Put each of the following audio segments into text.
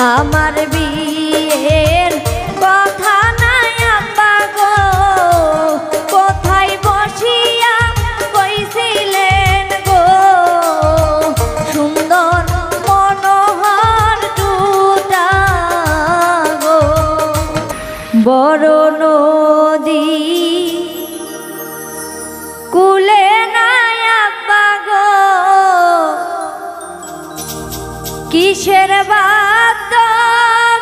আমার বিয়ের কথা নাই আব্বা গো, কোথায় বসিয়া কইছিলেন গো, সুন্দর মনোহর টুটা গো। বড় নদী কুলে নাই আব্বা গো, কিসের বাদ্য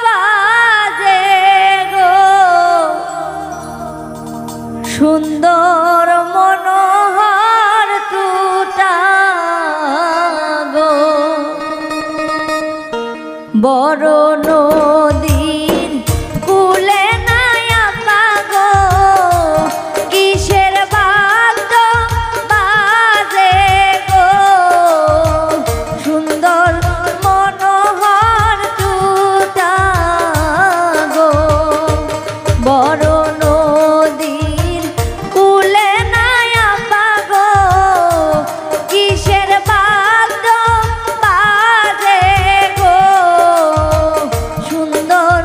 বাজে গো, সুন্দর মনোহর টুটা গো। বড় নদীর কুলে নাই আব্বা গো, কিসের বাদ্য বাজে গো, সুন্দর মনোহর টুটা গো। বড় নদীর কুলে নাই আব্বা গো, কিসের বাদ্য বাজে গো, সুন্দর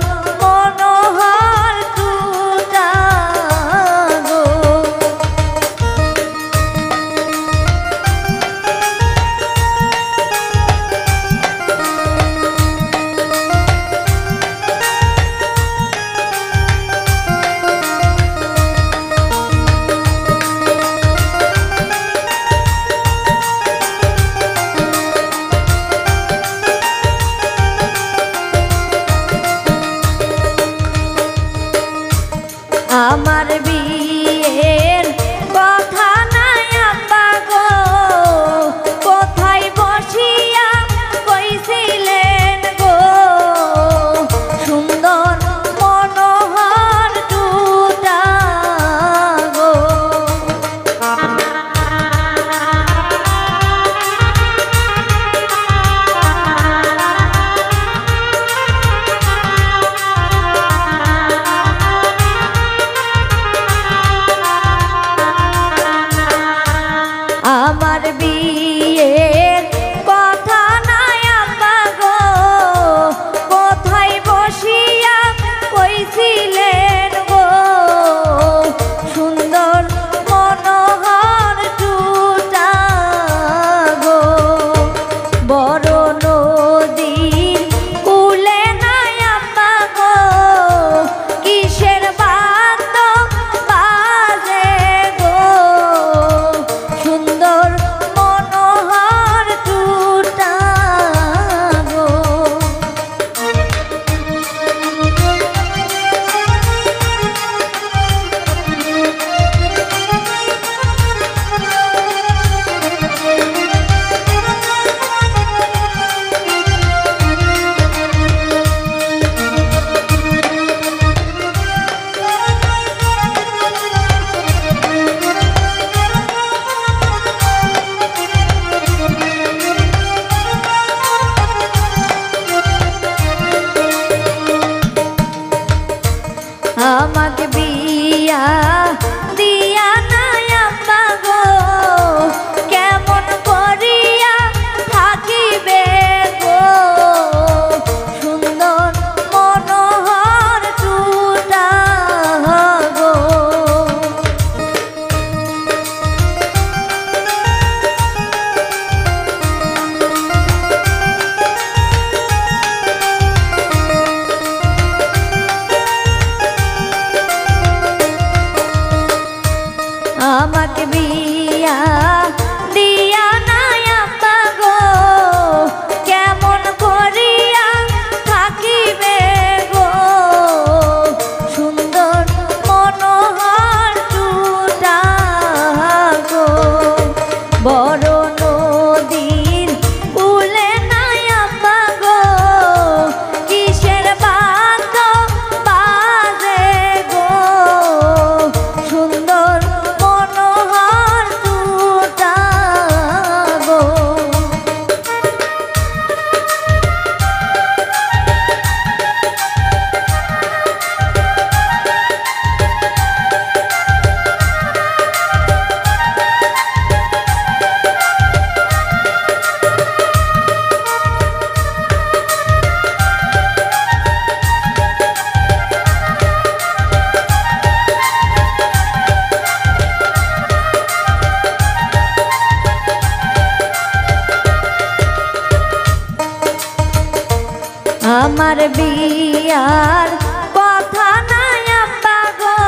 আমার বিয়ার কথা নাই আব্বা গো,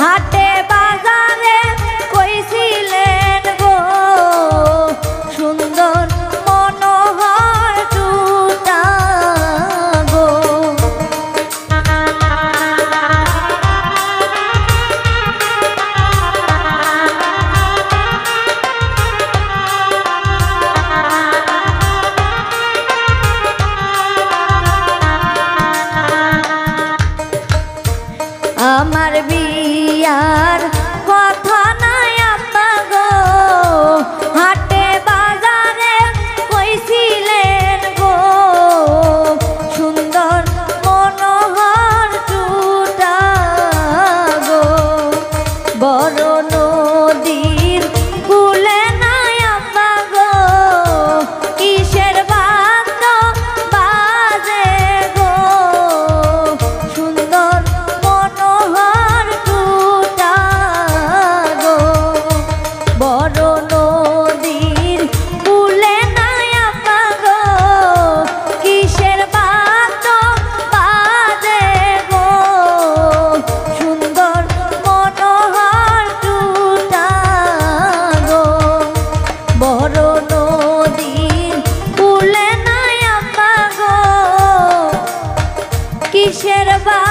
হাটে বাজারে কইছিলেন গো, সুন্দর মনোহর টুটা গো। আমার বিয়ার কথা নাই আব্বা গো, হাটে বাজারে কইছিলেন গো, সুন্দর মনোহর টুটা গো। বড় নদীর কূলে নাই আব্বা গো, কিসের বাদ্য বাজে গো, সুন্দর মনোহর টুটা গো। বড় নদীর কূলে নাই আব্বা গো, কিসের বাদ্য বাজে গো, সুন্দর মনোহর টুটা গো। বড় নদীর কূলে নাই আব্বা গো, কিসের বা